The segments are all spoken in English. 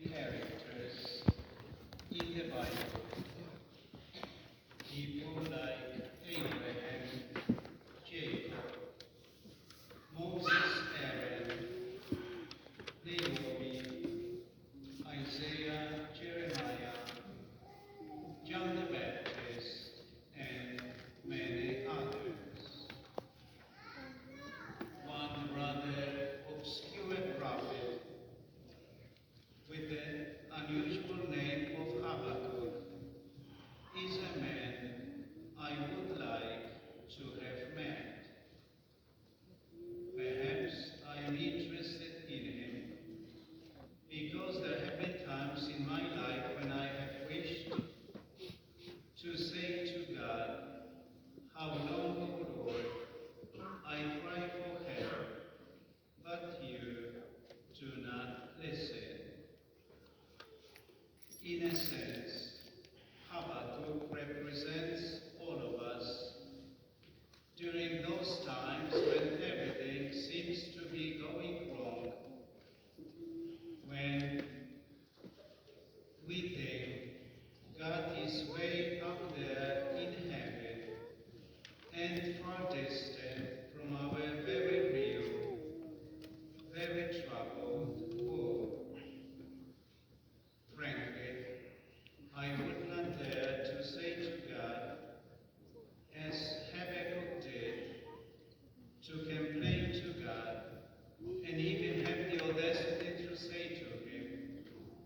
characters in the Bible. People like Abraham, Jacob, Moses, Aaron, Naomi, Isaiah, Jeremiah, John the Baptist, and many others. One rather obscure prophet with the unusual name of Habakkuk is a man I would like to have met. Perhaps I am interested in him because there have been times in my life when I have wished to say to God, "How long, O Lord? I cry for help, but you do not listen." In a sense, Habakkuk represents all of us during those times when everything seems to be going wrong, when we think God is way up there in heaven and far distant from our very real, very troubled world. Frankly, I would not dare to say to God, as Habakkuk did, to complain to God, and even have the audacity to say to him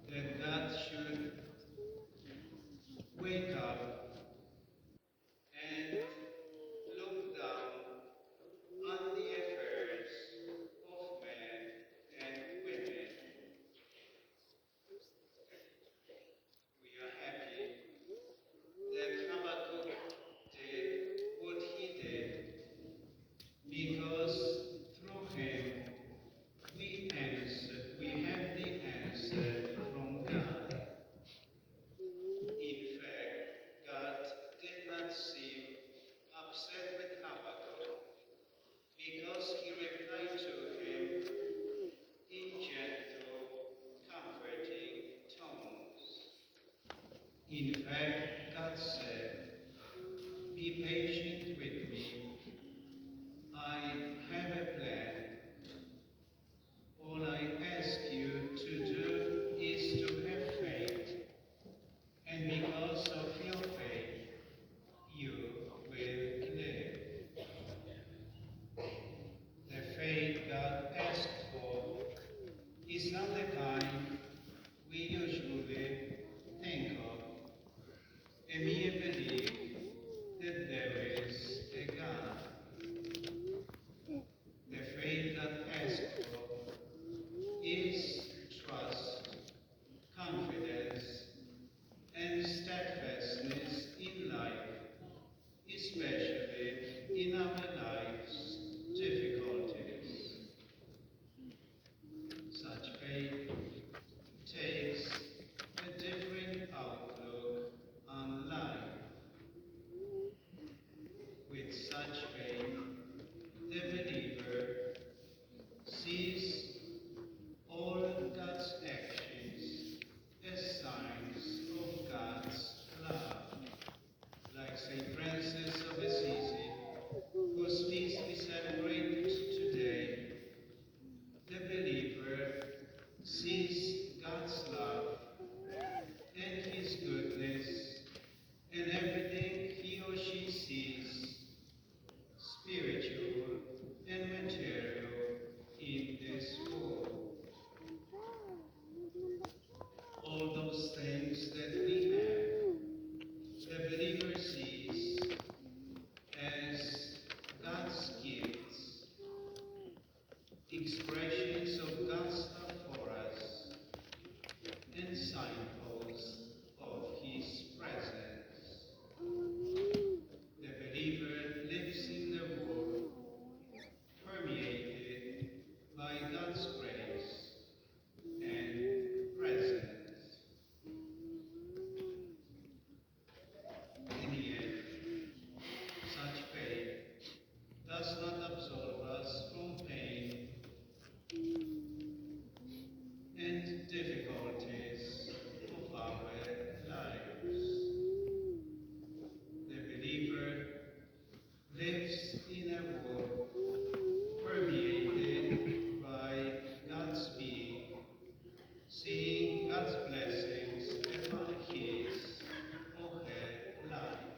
that God should wake up and look down on the affairs of men and women. We are happy that Habakkuk did what he did because through him we have the answer from God. In fact, God did not seem upset with Habakkuk because he replied to him in gentle, comforting tones. In fact, God said, "Be patient with me. I have a plan. All I ask you to do is to have faith, and because of your faith, you will live." The faith God asked for is not the kind we usually think of. A mere belief that there is a God. seeing God's blessings upon his or her life.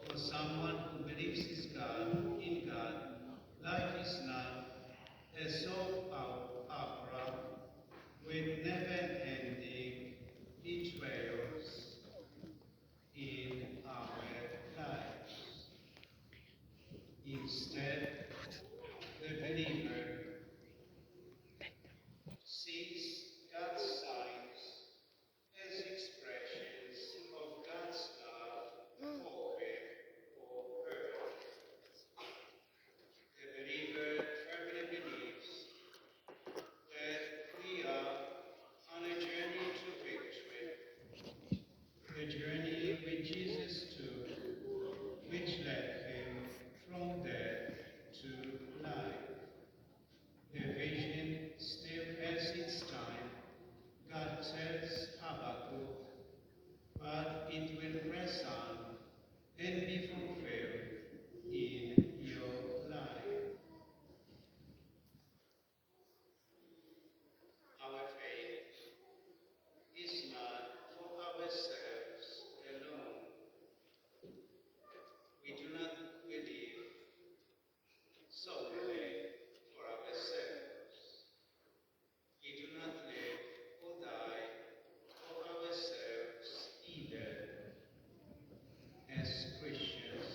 For someone who believes in God, life is not a soap opera with never-ending betrayals in our lives. Instead, the believer sees God's signs as expressions of God's love for him or her. The believer firmly believes that we are on a journey to victory, a journey which Jesus took, which led him from death to life. The vision still has its time, God tells Habakkuk, but it will press on and be fulfilled in your life. Our faith is not for ourselves alone. We do not believe solely for ourselves. We do not live or die for ourselves either. As Christians,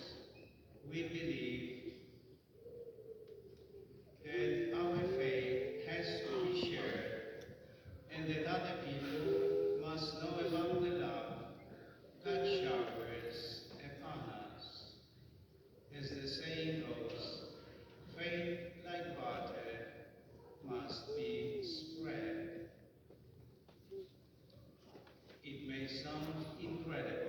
we believe that our faith has to be shared and that other people must know about the love God showers upon us. As the saying goes, faith like water must be spread. It may sound incredible,